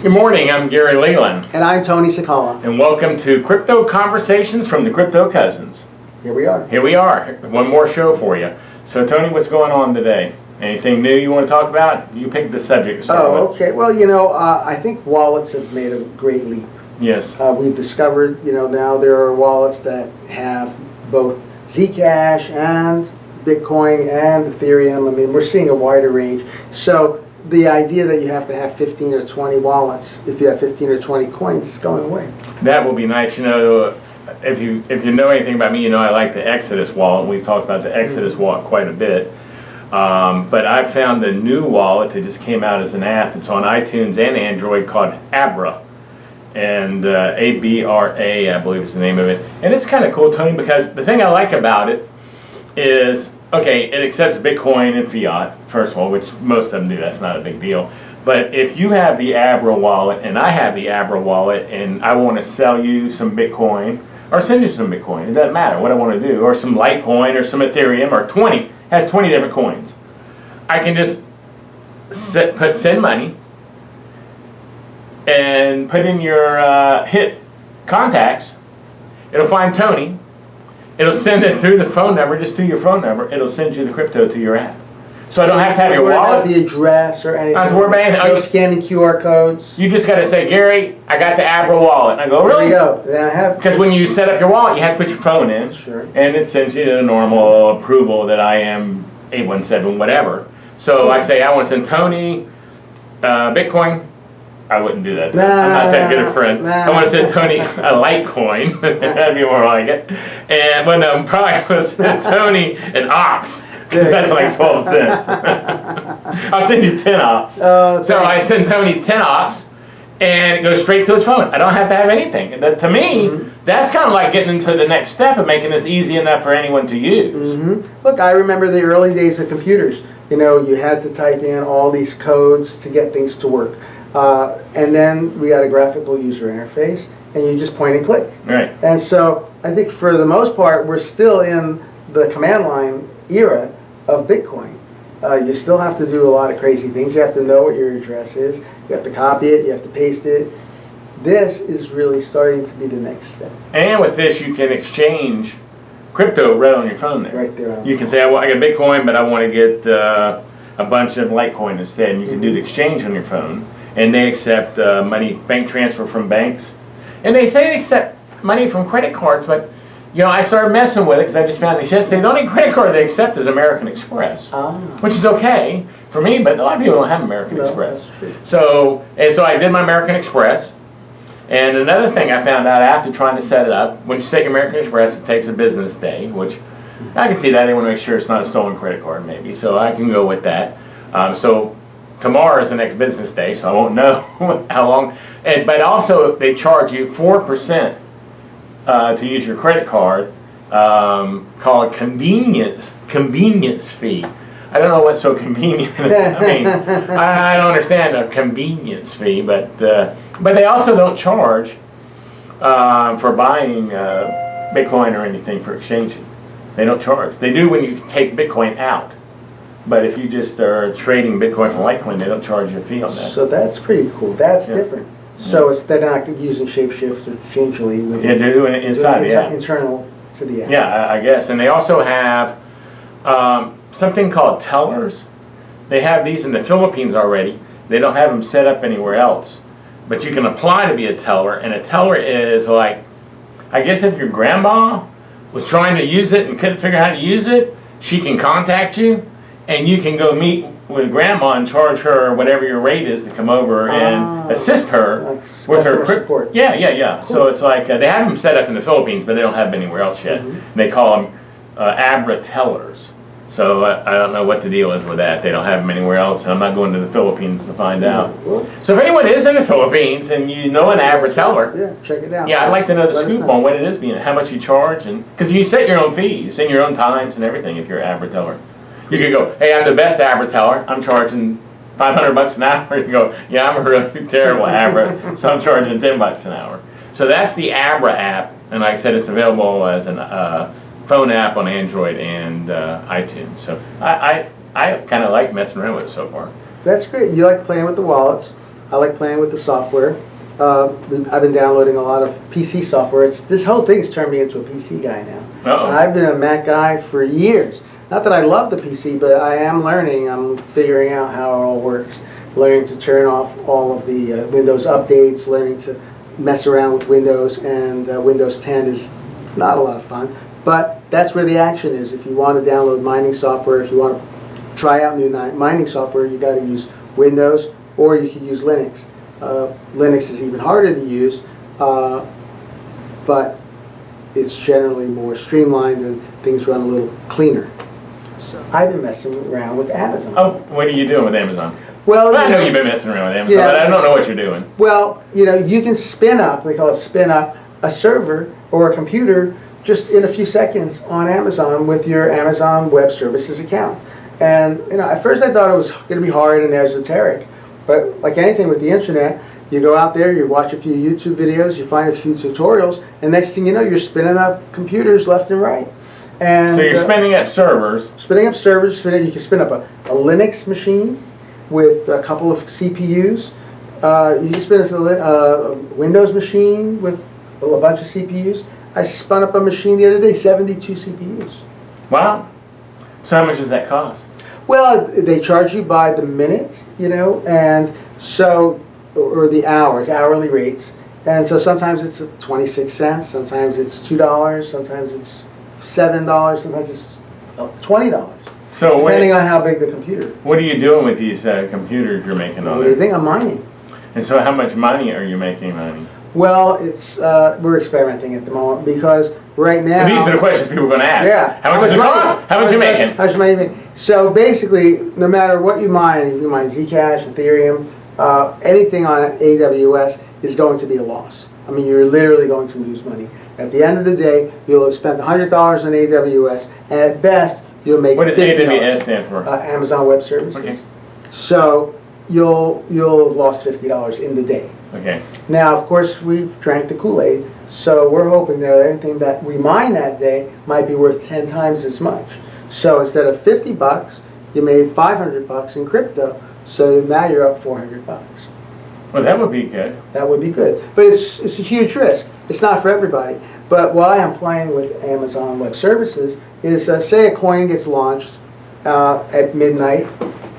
Good morning, I'm Gary Leland. And I'm Tony Cecala. And welcome to Crypto Conversations from the Crypto Cousins. Here we are. Here we are, one more show for you. So Tony, what's going on today? Anything new you want to talk about? You picked the subject to start with. Okay. Well, I think wallets have made a great leap. Yes. We've discovered, now there are wallets that have both Zcash and Bitcoin and Ethereum. I mean, we're seeing a wider range. So the idea that you have to have 15 or 20 wallets, if you have 15 or 20 coins, is going away. That will be nice. If you know anything about me, I like the Exodus wallet. We've talked about the Exodus wallet quite a bit. But I found a new wallet that just came out as an app. It's on iTunes and Android called Abra. And A-B-R-A, I believe is the name of it. And it's kind of cool, Tony, because the thing I like about it is, okay, it accepts Bitcoin and fiat, first of all, which most of them do. That's not a big deal. But if you have the Abra wallet and I have the Abra wallet and I want to sell you some Bitcoin or send you some Bitcoin, it doesn't matter what I want to do, or some Litecoin or some Ethereum or 20 different coins. I can just put send money and put in your hit contacts. It'll find Tony. It'll send it through the phone number, just through your phone number. It'll send you the crypto to your app. So I don't have to have your wallet. Not the address or anything. Not to worry about anything. No scanning QR codes. You just got to say, Gary, I got the Abra wallet. And I go, really? There you go. Then I have. Because when you set up your wallet, you have to put your phone in. Sure. And it sends you the normal approval that I am 817, whatever. So I say, I want to send Tony Bitcoin. I wouldn't do that. Nah, I'm not that good a friend. Nah. I want to send Tony a Litecoin. That'd be more like it. And but no, probably want to send Tony an ox. Because that's like 12 cents. I'll send you 10 ox. Oh, so I send Tony 10 ox, and it goes straight to his phone. I don't have to have anything. And that, to me, that's kind of like getting into the next step of making this easy enough for anyone to use. Look, I remember the early days of computers. You had to type in all these codes to get things to work. And then we got a graphical user interface, and you just point and click. Right. And so I think for the most part, we're still in the command line era of Bitcoin. You still have to do a lot of crazy things. You have to know what your address is. You have to copy it. You have to paste it. This is really starting to be the next step. And with this, you can exchange crypto right on your phone there. Right there. You can say, I got Bitcoin, but I want to get a bunch of Litecoin instead. And you can do the exchange on your phone. And they accept money, bank transfer from banks. And they say they accept money from credit cards, but I started messing with it because I just found this yesterday. The only credit card they accept is American Express, which is okay for me, but a lot of people don't have American Express. So I did my American Express. And another thing I found out after trying to set it up, when you take American Express, it takes a business day, which I can see that. They want to make sure it's not a stolen credit card, maybe. So I can go with that. So tomorrow is the next business day, so I won't know how long. But also, they charge you 4%. To use your credit card, called convenience fee. I don't know what's so convenient. I mean, I don't understand a convenience fee, but they also don't charge for buying Bitcoin or anything for exchanging. They don't charge. They do when you take Bitcoin out, but if you just are trading Bitcoin for Litecoin, they don't charge you a fee on that. So that's pretty cool. That's different. So they're not using Shapeshift or Changelly. They're doing it inside, internal to the app. Yeah, I guess. And they also have something called tellers. They have these in the Philippines already. They don't have them set up anywhere else. But you can apply to be a teller. And a teller is like, I guess if your grandma was trying to use it and couldn't figure out how to use it, she can contact you. And you can go meet with grandma and charge her whatever your rate is to come over and assist her with her support. Yeah. Cool. So it's like they have them set up in the Philippines, but they don't have them anywhere else yet. They call them Abra tellers. So I don't know what the deal is with that. They don't have them anywhere else, and I'm not going to the Philippines to find out. So if anyone is in the Philippines and you know an Abra teller, check it out. Yeah, I'd like to know the scoop on what it is, being how much you charge, and because you set your own fees and your own times and everything if you're an Abra teller. You could go, hey, I'm the best Abra teller. I'm charging $500 an hour. You go, yeah, I'm a really terrible Abra, so I'm charging $10 an hour. So that's the Abra app, and like I said, it's available as a phone app on Android and iTunes. So I kind of like messing around with it so far. That's great. You like playing with the wallets. I like playing with the software. I've been downloading a lot of PC software. This whole thing's turned me into a PC guy now. I've been a Mac guy for years. Not that I love the PC, but I am learning. I'm figuring out how it all works. Learning to turn off all of the Windows updates, learning to mess around with Windows, and Windows 10 is not a lot of fun. But that's where the action is. If you want to download mining software, if you want to try out new mining software, you got to use Windows, or you could use Linux. Linux is even harder to use, but it's generally more streamlined and things run a little cleaner. So I've been messing around with Amazon. Oh, what are you doing with Amazon? Well, I know you've been messing around with Amazon, but I don't know what you're doing. Well, you can spin up, they call it spin up, a server or a computer just in a few seconds on Amazon with your Amazon Web Services account. And at first I thought it was going to be hard and esoteric. But like anything with the internet, you go out there, you watch a few YouTube videos, you find a few tutorials, and next thing you know, you're spinning up computers left and right. And so you're spinning up servers. Spinning up servers. You can spin up a Linux machine with a couple of CPUs. You can spin a Windows machine with a bunch of CPUs. I spun up a machine the other day, 72 CPUs. Wow. So how much does that cost? Well, they charge you by the minute, and so, or the hours, hourly rates. And so sometimes it's 26 cents, sometimes it's $2, sometimes it's $7, sometimes it's $20. So depending on how big the computer. What are you doing with these computers you're making on What do you think? I'm mining. And so how much money are you making mining? Well, it's we're experimenting at the moment because right now. These are the questions people are going to ask. Yeah. How much does it cost? How much are you making? How much am I making? So basically, no matter what you mine, if you mine Zcash, Ethereum, anything on AWS is going to be a loss. I mean, you're literally going to lose money. At the end of the day, you'll have spent $100 on AWS, and at best, you'll make $50. What does AWS stand for? Amazon Web Services. Okay. So you'll have lost $50 in the day. Okay. Now, of course, we've drank the Kool-Aid, so we're hoping that everything that we mine that day might be worth 10 times as much. So instead of $50, you made $500 in crypto. So now you're up $400. Well, that would be good. That would be good, but it's a huge risk. It's not for everybody. But why I'm playing with Amazon Web Services is, say a coin gets launched at midnight,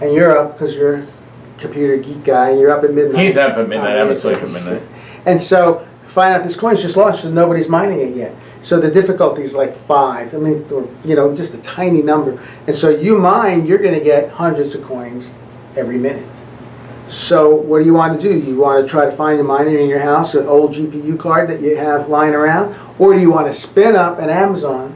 and you're up because you're a computer geek guy, and you're up at midnight. He's up at midnight. I'm asleep at midnight. And so find out this coin's just launched and nobody's mining it yet. So the difficulty is like 5. I mean, or, just a tiny number. And so you mine, you're going to get hundreds of coins every minute. So what do you want to do? You want to try to find a miner in your house, an old GPU card that you have lying around, or do you want to spin up an Amazon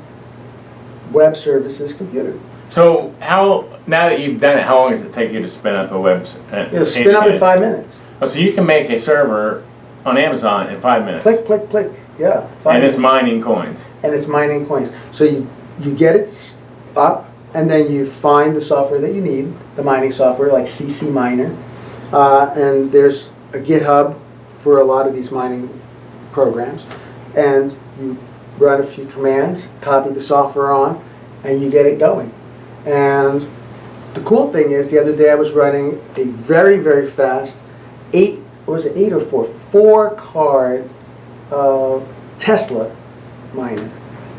Web Services computer? So now that you've done it, how long does it take you to spin up a web? It'll spin up in 5 minutes. Oh, so you can make a server on Amazon in 5 minutes. Click, click, click. Yeah. 5 and minutes. It's mining coins. And it's mining coins. So you get it up, and then you find the software that you need, the mining software like CC Miner. And there's a GitHub for a lot of these mining programs. And you run a few commands, copy the software on, and you get it going. And the cool thing is, the other day I was running a very, very fast 4-card Tesla miner.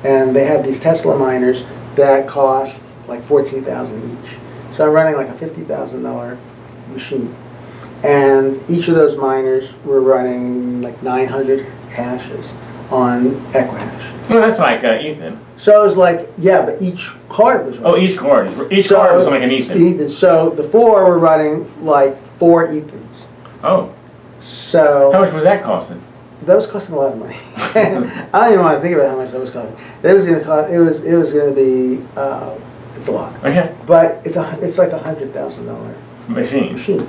And they have these Tesla miners that cost like $14,000 each. So I'm running like a $50,000 machine. And each of those miners were running like 900 hashes on Equihash. Well, that's like Ethan. So it was like, yeah, but each card was running. Oh, each card was like an Ethan. So the 4 were running like 4 Ethans. Oh. So how much was that costing? That was costing a lot of money. I don't even want to think about how much that was costing. That was going to cost. It was going to be. It's a lot. Okay. But it's like $100,000 machine.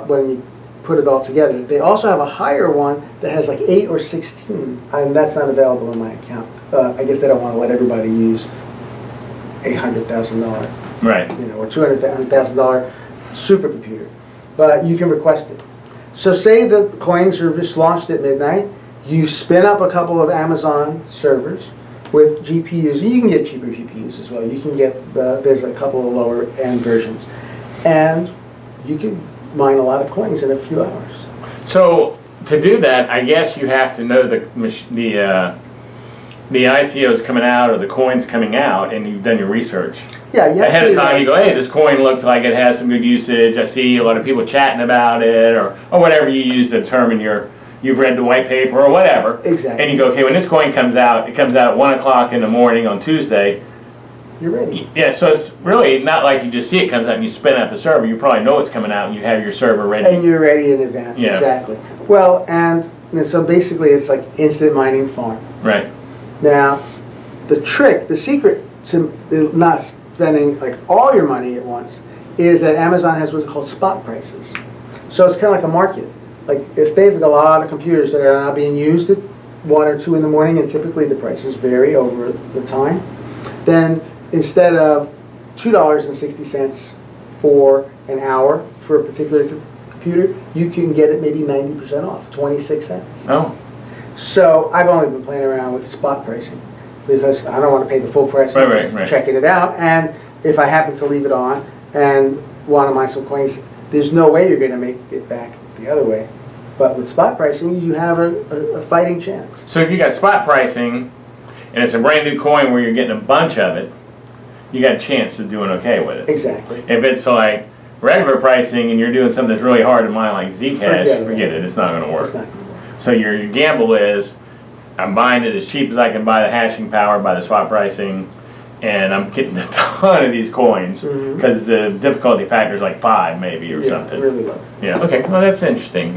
When you put it all together. They also have a higher one that has like 8 or 16, and that's not available in my account. I guess they don't want to let everybody use a $100,000, right? Or $200,000 supercomputer, but you can request it. So say the coins are just launched at midnight. You spin up a couple of Amazon servers with GPUs. You can get cheaper GPUs as well. You can get there's a couple of lower end versions, and you can mine a lot of coins in a few hours. So to do that, I guess you have to know the ICOs coming out or the coins coming out, and you've done your research. Yeah, you have Ahead to of do time, that. you go, hey, this coin looks like it has some good usage. I see a lot of people chatting about it, or whatever you use to determine you've read the white paper or whatever. Exactly. And you go, okay, when this coin comes out, it comes out at 1 o'clock in the morning on Tuesday. You're ready. Yeah, so it's really not like you just see it comes out and you spin up the server. You probably know it's coming out and you have your server ready. And you're ready in advance, Yeah. exactly. Well, and so basically it's like instant mining farm. Right. Now, the trick, the secret to not spending like all your money at once is that Amazon has what's called spot prices. So it's kind of like a market. Like if they've got a lot of computers that are not being used at 1 or 2 in the morning, and typically the prices vary over the time, then instead of $2.60 for an hour for a particular computer, you can get it maybe 90% off, 26 cents. Oh. So I've only been playing around with spot pricing because I don't want to pay the full price. I'm just checking it out. And if I happen to leave it on and want to mine some coins, there's no way you're going to make it back the other way. But with spot pricing, you have a fighting chance. So if you got spot pricing and it's a brand new coin where you're getting a bunch of it, you got a chance of doing okay with it. Exactly. If it's like regular pricing and you're doing something that's really hard to mine like Zcash, forget it. It's not going to work. It's not going to work. So your gamble is, I'm buying it as cheap as I can buy the hashing power by the spot pricing, and I'm getting a ton of these coins because the difficulty factor is like 5 maybe or something. Really low. Yeah. Okay. Well, that's interesting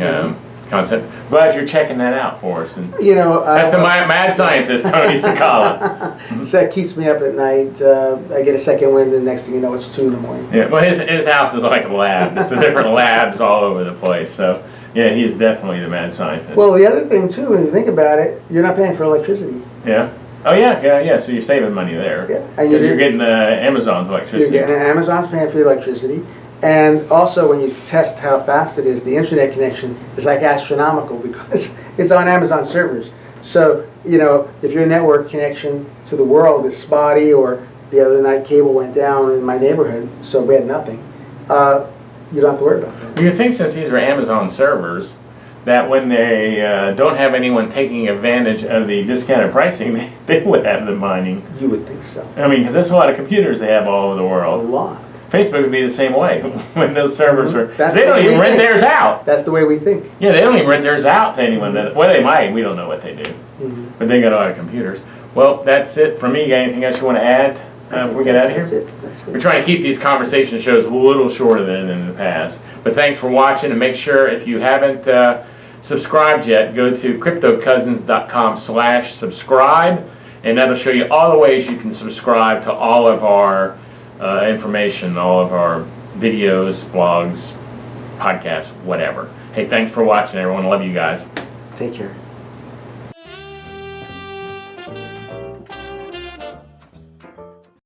concept. Glad you're checking that out for us. And You know, that's the mad scientist, Tony Cecala. So that keeps me up at night. I get a second wind, and the next thing you know, it's 2 in the morning. Yeah. Well, his house is like a lab. There's different labs all over the place. So yeah, he is definitely the mad scientist. Well, the other thing too, when you think about it, you're not paying for electricity. Yeah. Oh yeah. So you're saving money there. Yeah. And you're getting Amazon's electricity. You're getting Amazon's paying for the electricity, and also when you test how fast it is, the internet connection is like astronomical because it's on Amazon servers. So you know, if your network connection to the world is spotty, or the other night cable went down in my neighborhood, so we had nothing. You don't have to worry about that. You think since these are Amazon servers, that when they don't have anyone taking advantage of the discounted pricing, they would have the mining. You would think so. I mean, because there's a lot of computers they have all over the A world. lot. Facebook would be the same way. When those servers are, That's they the don't way even we rent think. theirs out. That's the way we think. Yeah, they don't even rent theirs out to anyone. Well, they might. We don't know what they do. But they got a lot of computers. Well, that's it for me. You got anything else you want to add before we get out of here? That's it. That's it. We're trying to keep these conversation shows a little shorter than in the past. But thanks for watching, and make sure if you haven't subscribed yet, go to cryptocousins.com/subscribe, and that'll show you all the ways you can subscribe to all of our information, all of our videos, blogs, podcasts, whatever. Hey, thanks for watching, everyone. Love you guys. Take care.